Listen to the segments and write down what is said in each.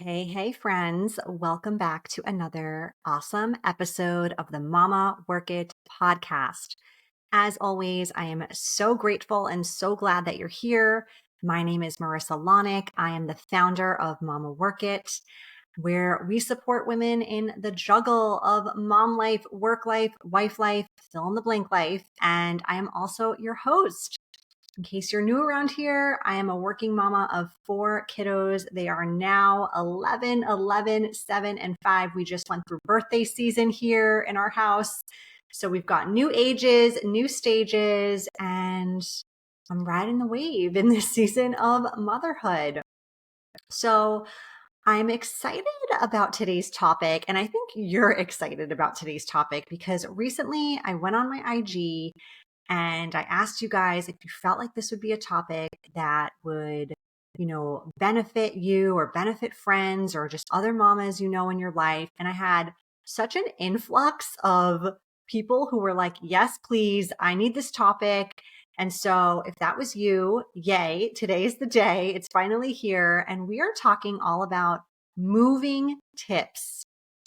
Hey, friends. Welcome back to another awesome episode of the Mama Work It podcast. As always, I am so grateful and so glad that you're here. My name is Marissa Lonick. I am the founder of Mama Work It, where we support women in the juggle of mom life, work life, wife life, fill in the blank life. And I am also your host. In case you're new around here, I am a working mama of 4 kiddos. They are now 11, 7, and 5. We just went through birthday season here in our house. So we've got new ages, new stages, and I'm riding the wave in this season of motherhood. So I'm excited about today's topic, and I think you're excited about today's topic because recently I went on my IG and I asked you guys if you felt like this would be a topic that would, benefit you or benefit friends or just other mamas in your life. And I had such an influx of people who were like, yes, please, I need this topic. And so if that was you, yay, today's the day. It's finally here. And we are talking all about moving tips.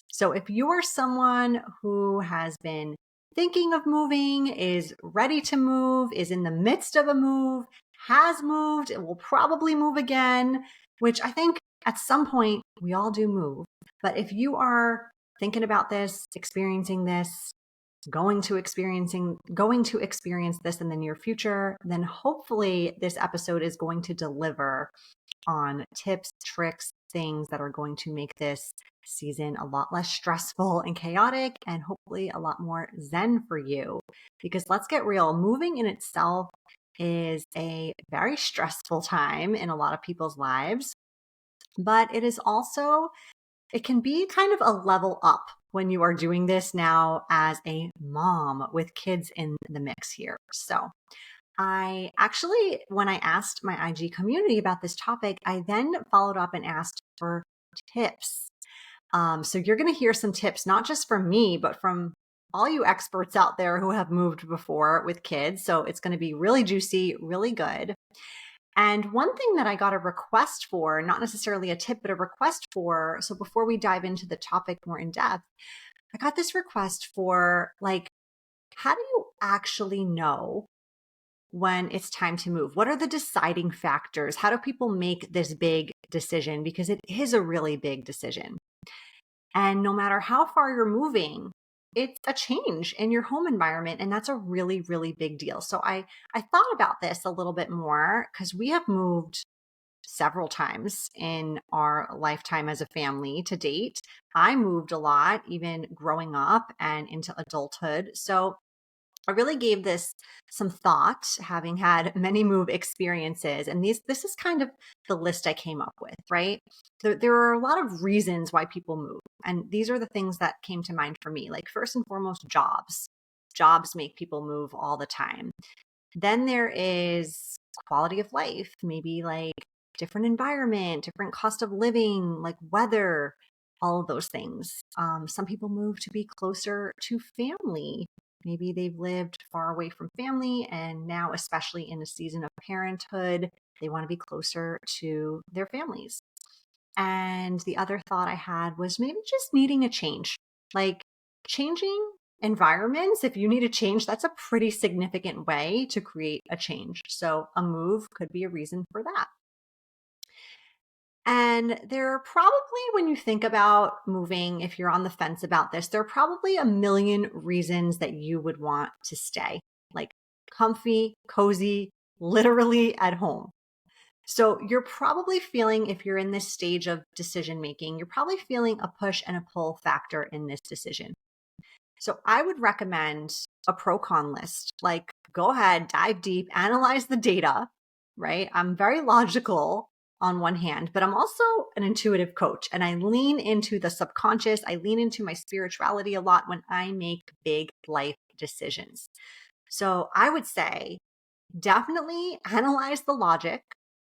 So if you are someone who has been thinking of moving, is ready to move, is in the midst of a move, has moved, it will probably move again, which I think at some point we all do move. But if you are thinking about this, experiencing this, going to experience this in the near future, then hopefully this episode is going to deliver on tips, tricks, things that are going to make this season a lot less stressful and chaotic and hopefully a lot more zen for you. Because let's get real, moving in itself is a very stressful time in a lot of people's lives, but it can be kind of a level up when you are doing this now as a mom with kids in the mix here. So I actually, when I asked my IG community about this topic, I then followed up and asked for tips. So you're going to hear some tips, not just from me, but from all you experts out there who have moved before with kids. So it's going to be really juicy, really good. And one thing that I got a request for, not necessarily a tip, but a request for, so before we dive into the topic more in depth, I got this request for how do you actually know when it's time to move? What are the deciding factors? How do people make this big decision? Because it is a really big decision. And no matter how far you're moving, it's a change in your home environment. And that's a really, really big deal. So I thought about this a little bit more because we have moved several times in our lifetime as a family to date. I moved a lot, even growing up and into adulthood. So I really gave this some thought, having had many move experiences. And this is kind of the list I came up with, right? There are a lot of reasons why people move. And these are the things that came to mind for me. Like, first and foremost, jobs. Jobs make people move all the time. Then there is quality of life, maybe like different environment, different cost of living, like weather, all of those things. Some people move to be closer to family. Maybe they've lived far away from family, and now, especially in a season of parenthood, they want to be closer to their families. And the other thought I had was maybe just needing a change, like changing environments. If you need a change, that's a pretty significant way to create a change. So a move could be a reason for that. And there are probably, when you think about moving, if you're on the fence about this, there are probably a million reasons that you would want to stay, like comfy, cozy, literally at home. So you're probably feeling, if you're in this stage of decision making, you're probably feeling a push and a pull factor in this decision. So I would recommend a pro-con list. Like, go ahead, dive deep, analyze the data, right? I'm very logical on one hand, but I'm also an intuitive coach, and I lean into the subconscious. I lean into my spirituality a lot when I make big life decisions. So I would say definitely analyze the logic,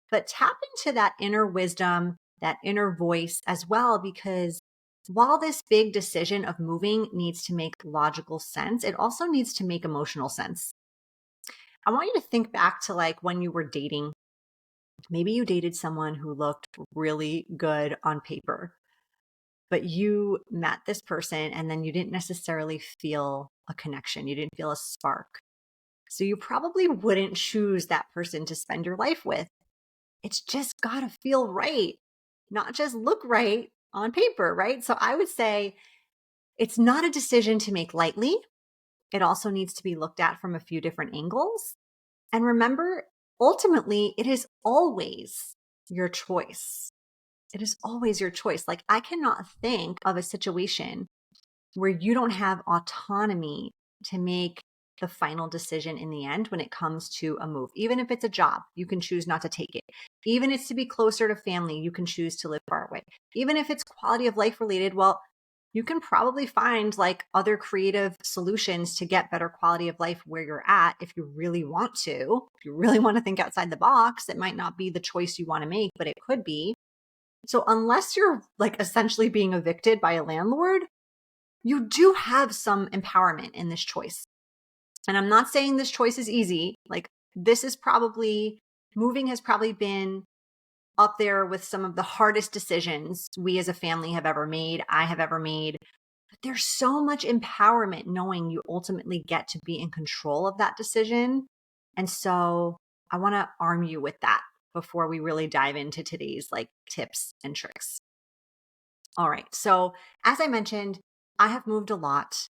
but tap into that inner wisdom, that inner voice as well, because while this big decision of moving needs to make logical sense, it also needs to make emotional sense. I want you to think back to like when you were dating. Maybe you dated someone who looked really good on paper, but you met this person and then you didn't necessarily feel a connection. You didn't feel a spark. So you probably wouldn't choose that person to spend your life with. It's just got to feel right, not just look right on paper, right? So I would say it's not a decision to make lightly. It also needs to be looked at from a few different angles. And remember, ultimately, it is always your choice. It is always your choice. Like, I cannot think of a situation where you don't have autonomy to make the final decision in the end when it comes to a move. Even if it's a job, you can choose not to take it. Even if it's to be closer to family, you can choose to live far away. Even if it's quality of life related, well, you can probably find like other creative solutions to get better quality of life where you're at if you really want to. If you really want to think outside the box, it might not be the choice you want to make, but it could be. So unless you're like essentially being evicted by a landlord, you do have some empowerment in this choice. And I'm not saying this choice is easy. Like, this is probably, moving has probably been up there with some of the hardest decisions we as a family have ever made, I have ever made. But there's so much empowerment knowing you ultimately get to be in control of that decision. And so I want to arm you with that before we really dive into today's like tips and tricks. All right. So as I mentioned, I have moved a lot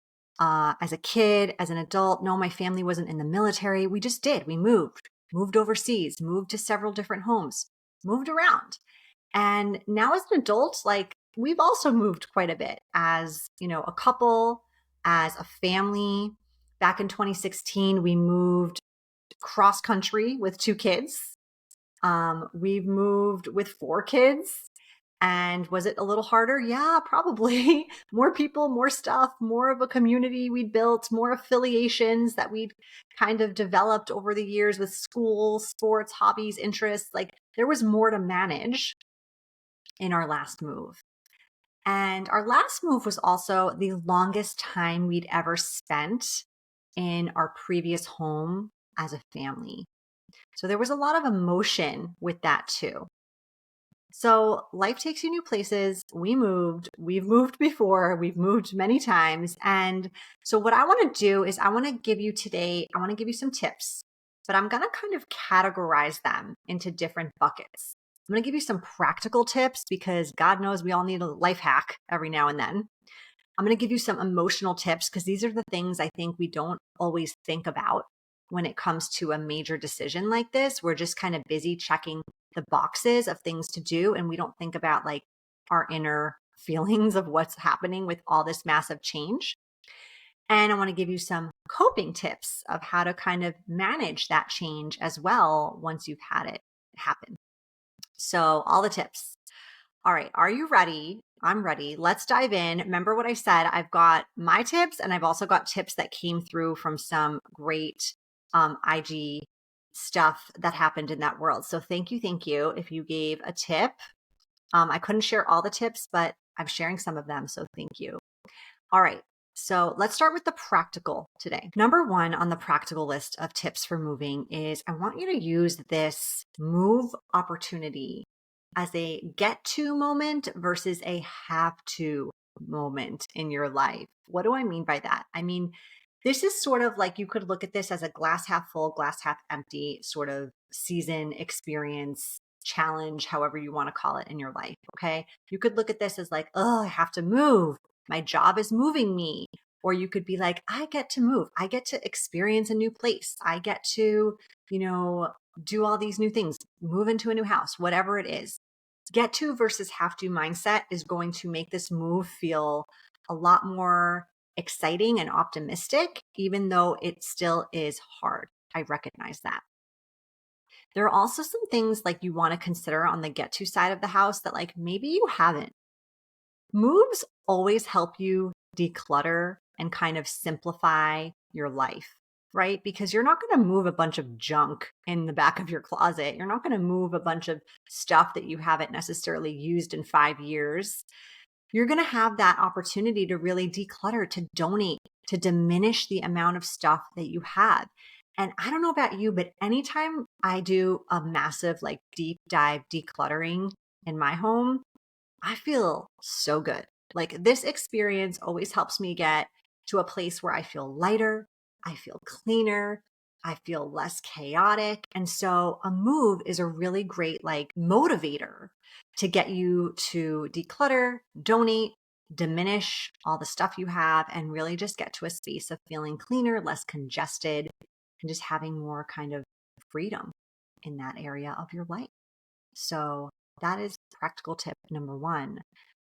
as a kid, as an adult. No, my family wasn't in the military. We just did. We moved overseas, moved to several different homes, moved around. And now as an adult, like we've also moved quite a bit as, a couple, as a family. Back in 2016, we moved cross country with 2 kids. We've moved with 4 kids. And was it a little harder? Yeah, probably. More people, more stuff, more of a community we'd built, more affiliations that we'd kind of developed over the years with school, sports, hobbies, interests. Like there was more to manage in our last move. And our last move was also the longest time we'd ever spent in our previous home as a family. So there was a lot of emotion with that too. So life takes you new places. We've moved before, we've moved many times. And so what I want to do is I want to give you some tips, but I'm going to kind of categorize them into different buckets. I'm going to give you some practical tips because God knows we all need a life hack every now and then. I'm going to give you some emotional tips because these are the things I think we don't always think about when it comes to a major decision like this. We're just kind of busy checking the boxes of things to do, and we don't think about like our inner feelings of what's happening with all this massive change. And I want to give you some coping tips of how to kind of manage that change as well once you've had it happen. So all the tips. All right. Are you ready? I'm ready. Let's dive in. Remember what I said. I've got my tips and I've also got tips that came through from some great IG stuff that happened in that world. So thank you. Thank you. If you gave a tip, I couldn't share all the tips, but I'm sharing some of them. So thank you. All right. So let's start with the practical today. Number 1 on the practical list of tips for moving is I want you to use this move opportunity as a get to moment versus a have to moment in your life. What do I mean by that? I mean, this is sort of like you could look at this as a glass half full, glass half empty sort of season, experience, challenge, however you want to call it in your life. Okay. You could look at this as like, oh, I have to move. My job is moving me. Or you could be like, I get to move. I get to experience a new place. I get to, do all these new things, move into a new house, whatever it is. Get to versus have to mindset is going to make this move feel a lot more exciting and optimistic, even though it still is hard. I recognize that. There are also some things like you want to consider on the get to side of the house that like maybe you haven't. Moves always help you declutter and kind of simplify your life, right? Because you're not going to move a bunch of junk in the back of your closet. You're not going to move a bunch of stuff that you haven't necessarily used in 5 years. You're going to have that opportunity to really declutter, to donate, to diminish the amount of stuff that you have. And I don't know about you, but anytime I do a massive, like deep dive decluttering in my home, I feel so good. Like this experience always helps me get to a place where I feel lighter, I feel cleaner, I feel less chaotic. And so a move is a really great like motivator to get you to declutter, donate, diminish all the stuff you have, and really just get to a space of feeling cleaner, less congested, and just having more kind of freedom in that area of your life. So that is practical tip number one.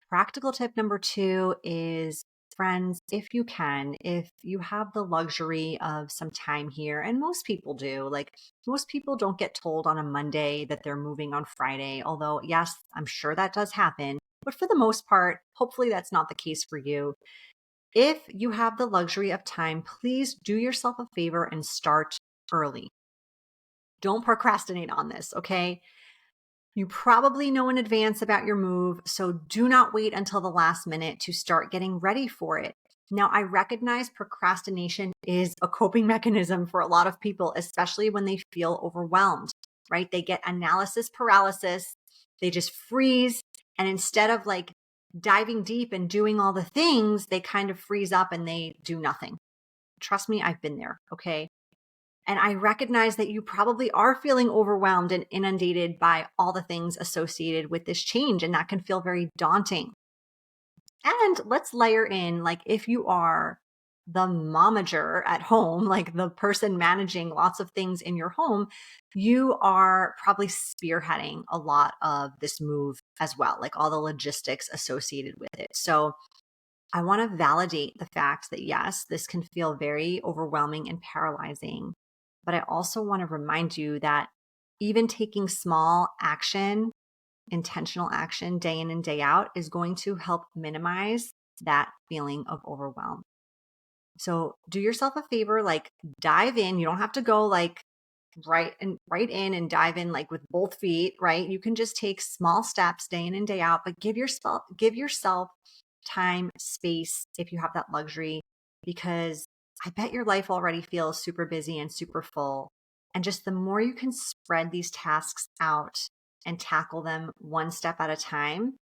Practical tip number two is friends, if you can, if you have the luxury of some time here, and most people do, like most people don't get told on a Monday that they're moving on Friday, although, yes, I'm sure that does happen. But for the most part, hopefully that's not the case for you. If you have the luxury of time, please do yourself a favor and start early. Don't procrastinate on this, okay? You probably know in advance about your move, so do not wait until the last minute to start getting ready for it. Now, I recognize procrastination is a coping mechanism for a lot of people, especially when they feel overwhelmed, right? They get analysis paralysis, they just freeze. And instead of like diving deep and doing all the things, they kind of freeze up and they do nothing. Trust me, I've been there, okay? And I recognize that you probably are feeling overwhelmed and inundated by all the things associated with this change, and that can feel very daunting. And let's layer in, like, if you are the momager at home, like the person managing lots of things in your home, you are probably spearheading a lot of this move as well, like all the logistics associated with it. So I want to validate the fact that yes, this can feel very overwhelming and paralyzing. But I also want to remind you that even taking small action, intentional action day in and day out is going to help minimize that feeling of overwhelm. So do yourself a favor, like dive in. You don't have to go like right in and dive in like with both feet, right? You can just take small steps day in and day out, but give yourself time, space if you have that luxury, because I bet your life already feels super busy and super full. And just the more you can spread these tasks out and tackle them one step at a time,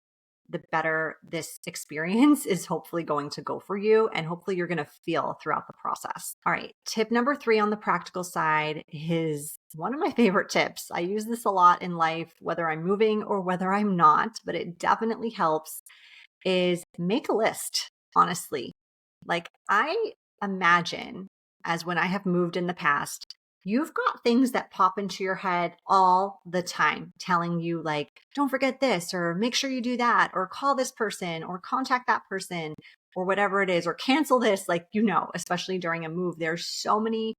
the better this experience is hopefully going to go for you. And hopefully you're going to feel throughout the process. All right. Tip number three on the practical side is one of my favorite tips. I use this a lot in life, whether I'm moving or whether I'm not, but it definitely helps is make a list, honestly. Like I imagine as when I have moved in the past, you've got things that pop into your head all the time telling you like, don't forget this, or make sure you do that, or call this person, or contact that person, or whatever it is, or cancel this. Like, especially during a move, there's so many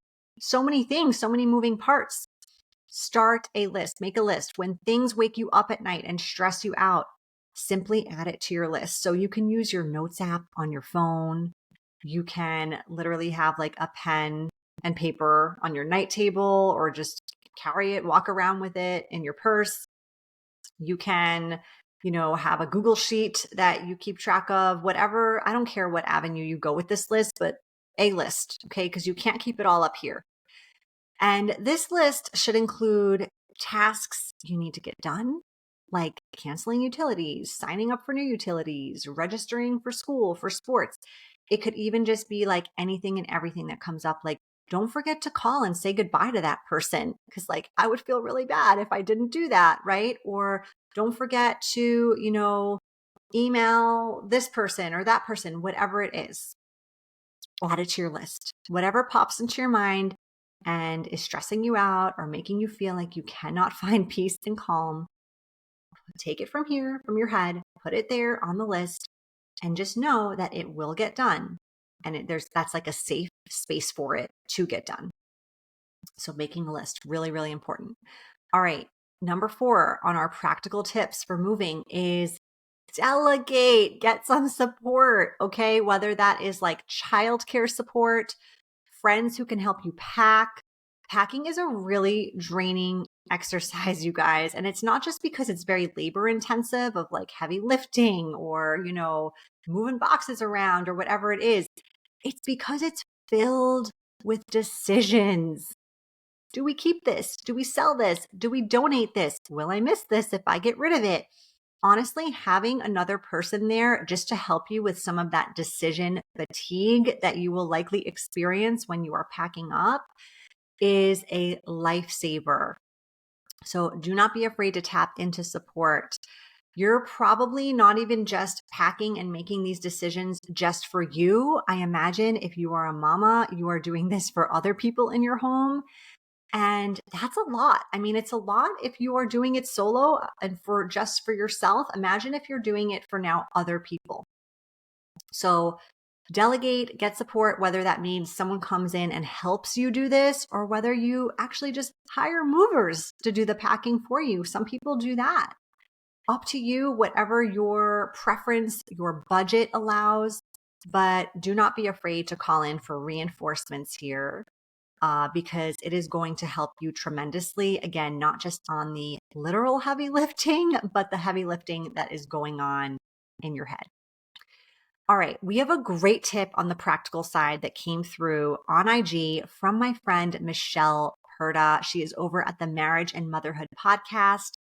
things, so many moving parts. Start a list, make a list. When things wake you up at night and stress you out, simply add it to your list. So you can use your notes app on your phone. You can literally have like a pen and paper on your night table or just carry it, walk around with it in your purse. You can, have a Google sheet that you keep track of, whatever. I don't care what avenue you go with this list, but a list, okay? Because you can't keep it all up here. And this list should include tasks you need to get done, like canceling utilities, signing up for new utilities, registering for school, for sports. It could even just be like anything and everything that comes up, like, don't forget to call and say goodbye to that person. Cause like I would feel really bad if I didn't do that. Right. Or don't forget to, email this person or that person, whatever it is. Add it to your list. Whatever pops into your mind and is stressing you out or making you feel like you cannot find peace and calm, take it from here, from your head, put it there on the list, and just know that it will get done. And that's like a safe space for it to get done. So making a list, really, really important. All right. Number 4 on our practical tips for moving is delegate, get some support. Okay. Whether that is like childcare support, friends who can help you pack. Packing is a really draining exercise, you guys. And it's not just because it's very labor intensive of like heavy lifting or, moving boxes around or whatever it is. It's because it's filled with decisions. Do we keep this? Do we sell this? Do we donate this? Will I miss this if I get rid of it? Honestly, having another person there just to help you with some of that decision fatigue that you will likely experience when you are packing up is a lifesaver. So do not be afraid to tap into support. You're probably not even just packing and making these decisions just for you. I imagine if you are a mama, you are doing this for other people in your home. And that's a lot. I mean, it's a lot if you are doing it solo and for just for yourself. Imagine if you're doing it for now other people. So delegate, get support, whether that means someone comes in and helps you do this or whether you actually just hire movers to do the packing for you. Some people do that. Up to you, whatever your preference, your budget allows, but do not be afraid to call in for reinforcements here. Because it is going to help you tremendously. Again, not just on the literal heavy lifting, but the heavy lifting that is going on in your head. All right, we have a great tip on the practical side that came through on IG from my friend Michelle Herda. She is over at the Marriage and Motherhood podcast.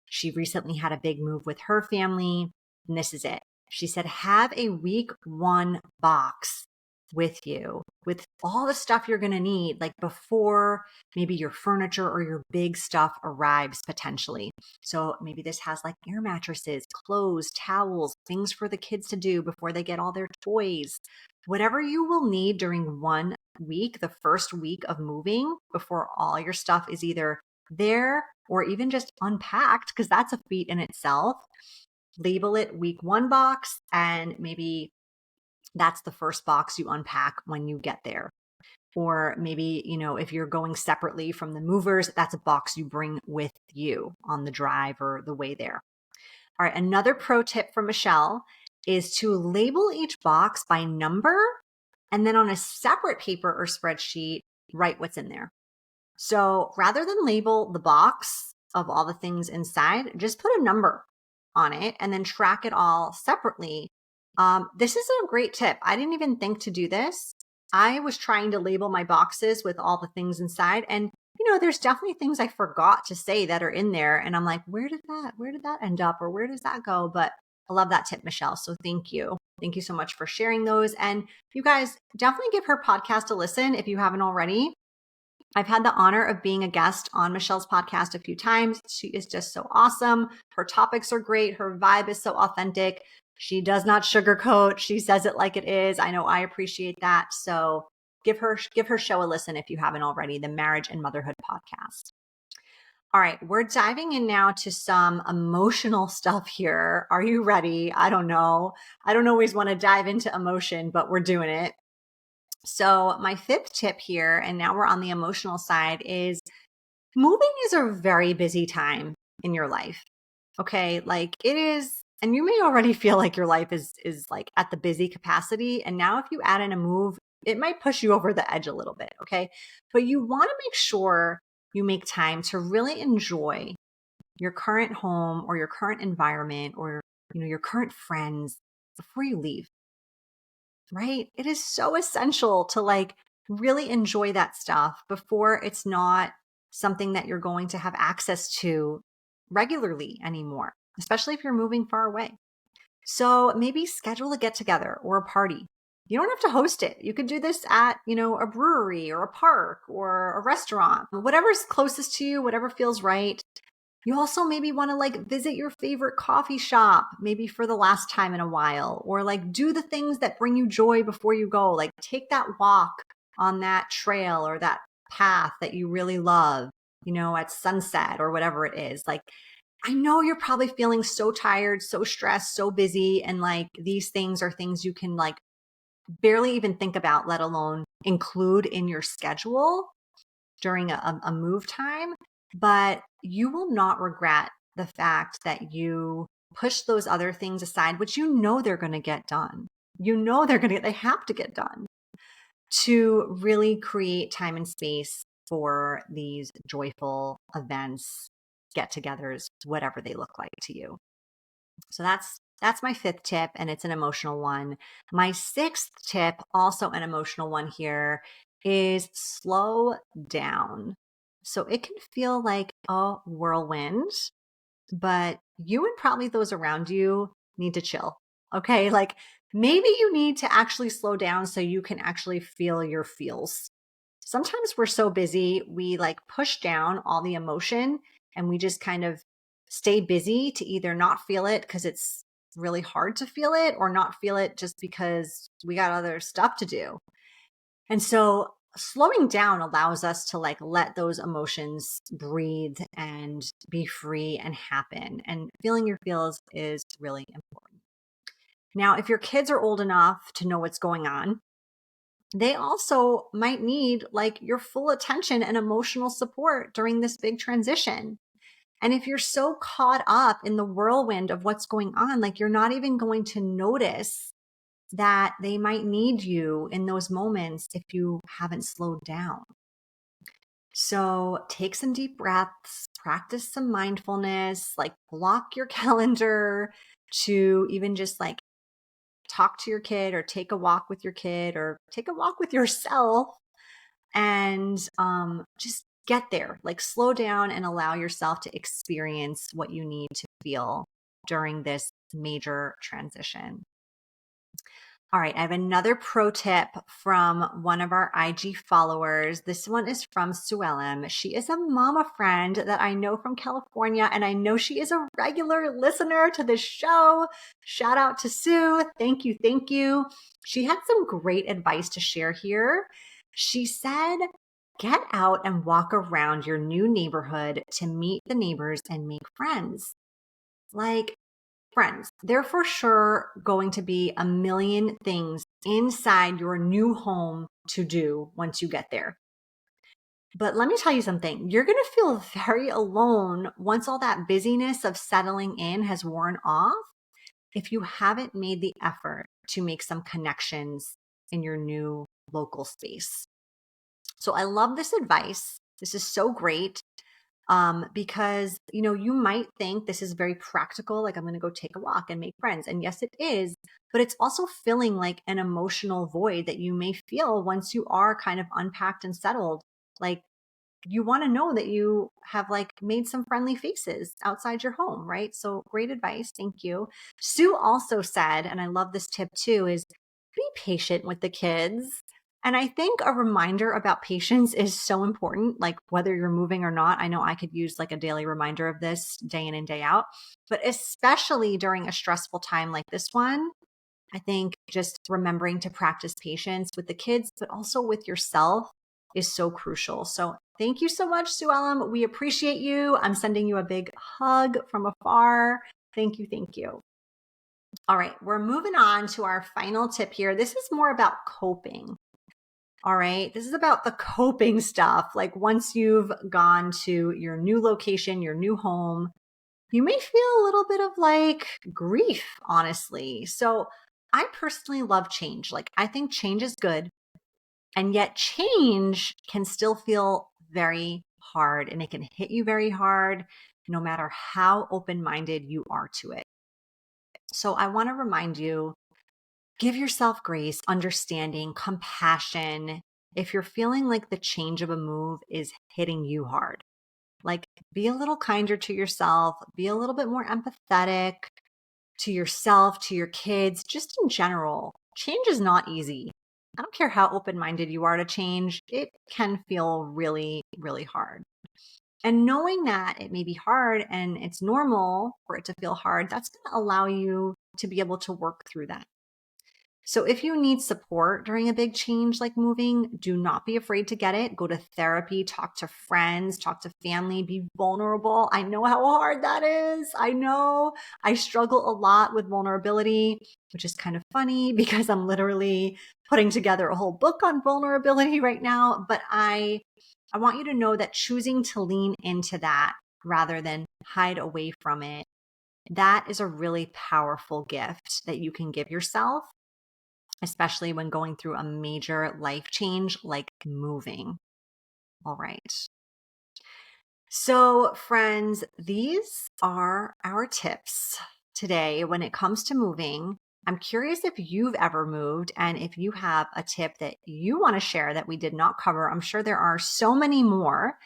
She recently had a big move with her family, and this is it. She said, have a week 1 box with you with all the stuff you're going to need, like before maybe your furniture or your big stuff arrives potentially. So maybe this has like air mattresses, clothes, towels, things for the kids to do before they get all their toys. Whatever you will need during 1 week, the first week of moving, before all your stuff is either there or even just unpacked, because that's a feat in itself. Label it week 1 box, and maybe that's the first box you unpack when you get there. Or maybe, if you're going separately from the movers, that's a box you bring with you on the drive or the way there. All right, another pro tip from Michelle is to label each box by number and then on a separate paper or spreadsheet, write what's in there. So rather than label the box of all the things inside, just put a number on it and then track it all separately. This is a great tip. I didn't even think to do this. I was trying to label my boxes with all the things inside. And, there's definitely things I forgot to say that are in there. And I'm like, where did that end up? Or where does that go? But I love that tip, Michelle. So thank you. Thank you so much for sharing those. And you guys definitely give her podcast a listen if you haven't already. I've had the honor of being a guest on Michelle's podcast a few times. She is just so awesome. Her topics are great. Her vibe is so authentic. She does not sugarcoat. She says it like it is. I know I appreciate that. So give her show a listen if you haven't already, the Marriage and Motherhood podcast. All right, we're diving in now to some emotional stuff here. Are you ready? I don't know. I don't always want to dive into emotion, but we're doing it. So my 5th tip here, and now we're on the emotional side, is moving is a very busy time in your life. Okay. Like it is, and you may already feel like your life is like at the busy capacity. And now if you add in a move, it might push you over the edge a little bit. Okay. But you want to make sure you make time to really enjoy your current home or your current environment or, your current friends before you leave. Right? It is so essential to like really enjoy that stuff before it's not something that you're going to have access to regularly anymore, especially if you're moving far away. So maybe schedule a get together or a party. You don't have to host it. You could do this at, a brewery or a park or a restaurant, whatever's closest to you, whatever feels right. You also maybe want to like visit your favorite coffee shop, maybe for the last time in a while, or like do the things that bring you joy before you go. Like take that walk on that trail or that path that you really love, at sunset or whatever it is. Like, I know you're probably feeling so tired, so stressed, so busy. And like these things are things you can like barely even think about, let alone include in your schedule during a move time. But you will not regret the fact that you push those other things aside, which they're going to get done. They have to get done to really create time and space for these joyful events, get-togethers, whatever they look like to you. So that's my 5th tip, and it's an emotional one. My 6th tip, also an emotional one here, is slow down. So it can feel like a whirlwind, but you and probably those around you need to chill. Okay. Like maybe you need to actually slow down so you can actually feel your feels. Sometimes we're so busy, we like push down all the emotion and we just kind of stay busy to either not feel it because it's really hard to feel it or not feel it just because we got other stuff to do. And so slowing down allows us to like let those emotions breathe and be free and happen. And feeling your feels is really important. Now, if your kids are old enough to know what's going on, they also might need like your full attention and emotional support during this big transition. And if you're so caught up in the whirlwind of what's going on, like you're not even going to notice that they might need you in those moments if you haven't slowed down. So take some deep breaths, practice some mindfulness, like block your calendar to even just like talk to your kid or take a walk with your kid or take a walk with yourself and just get there, like slow down and allow yourself to experience what you need to feel during this major transition. All right, I have another pro tip from one of our IG followers. This one is from Sue Ellen. She is a mama friend that I know from California, and I know she is a regular listener to the show. Shout out to Sue. Thank you. Thank you. She had some great advice to share here. She said, get out and walk around your new neighborhood to meet the neighbors and make friends. Like, friends, there for sure going to be a million things inside your new home to do once you get there. But let me tell you something, you're going to feel very alone once all that busyness of settling in has worn off if you haven't made the effort to make some connections in your new local space. So I love this advice. This is so great. Because you might think this is very practical, like I'm going to go take a walk and make friends. And yes, it is, but it's also filling like an emotional void that you may feel once you are kind of unpacked and settled. Like you want to know that you have like made some friendly faces outside your home, right? So great advice. Thank you. Sue also said, and I love this tip too, is be patient with the kids. And I think a reminder about patience is so important, like whether you're moving or not. I know I could use like a daily reminder of this day in and day out, but especially during a stressful time like this one, I think just remembering to practice patience with the kids, but also with yourself is so crucial. So thank you so much, Sue Ellen. We appreciate you. I'm sending you a big hug from afar. Thank you. Thank you. All right, we're moving on to our final tip here. This is more about coping. All right, this is about the coping stuff. Like once you've gone to your new location, your new home, you may feel a little bit of like grief, honestly. So I personally love change. Like I think change is good. And yet change can still feel very hard and it can hit you very hard no matter how open-minded you are to it. So I want to remind you, give yourself grace, understanding, compassion. If you're feeling like the change of a move is hitting you hard, like be a little kinder to yourself, be a little bit more empathetic to yourself, to your kids, just in general. Change is not easy. I don't care how open-minded you are to change, it can feel really, really hard. And knowing that it may be hard and it's normal for it to feel hard, that's going to allow you to be able to work through that. So if you need support during a big change like moving, do not be afraid to get it. Go to therapy, talk to friends, talk to family, be vulnerable. I know how hard that is. I know I struggle a lot with vulnerability, which is kind of funny because I'm literally putting together a whole book on vulnerability right now. But I want you to know that choosing to lean into that rather than hide away from it, that is a really powerful gift that you can give yourself, especially when going through a major life change like moving. All right. So, friends, these are our tips today when it comes to moving. I'm curious if you've ever moved and if you have a tip that you want to share that we did not cover. I'm sure there are so many more.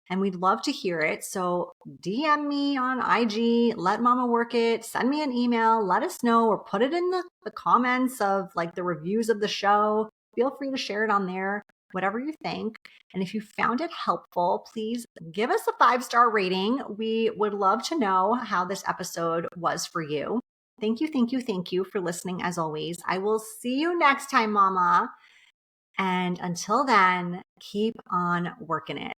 And we'd love to hear it. So DM me on IG, let mama work it, send me an email, let us know, or put it in the comments of like the reviews of the show. Feel free to share it on there, whatever you think. And if you found it helpful, please give us a 5-star rating. We would love to know how this episode was for you. Thank you, thank you, thank you for listening as always. I will see you next time, mama. And until then, keep on working it.